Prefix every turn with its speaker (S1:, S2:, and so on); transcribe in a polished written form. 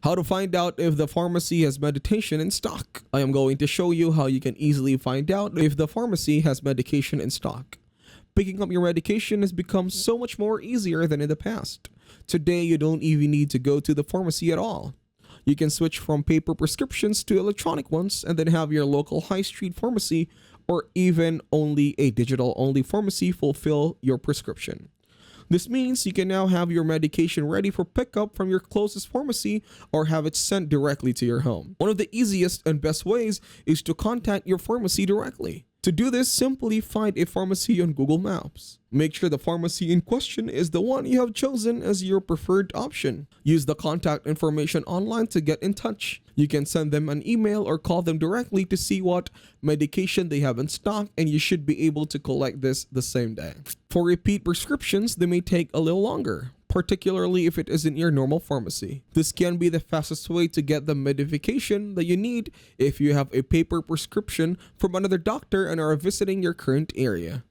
S1: How to find out if the pharmacy has medication in stock. I am going to show you how you can easily find out if the pharmacy has medication in stock. Picking up your medication has become so much more easier than in the past. Today, you don't even need to go to the pharmacy at all. You can switch from paper prescriptions to electronic ones and then have your local high street pharmacy or even only a digital-only pharmacy fulfill your prescription. This means you can now have your medication ready for pickup from your closest pharmacy or have it sent directly to your home. One of the easiest and best ways is to contact your pharmacy directly. To do this, simply find a pharmacy on Google Maps. Make sure the pharmacy in question is the one you have chosen as your preferred option. Use the contact information online to get in touch. You can send them an email or call them directly to see what medication they have in stock, and you should be able to collect this the same day. For repeat prescriptions, they may take a little longer, particularly if it isn't your normal pharmacy. This can be the fastest way to get the medication that you need if you have a paper prescription from another doctor and are visiting your current area.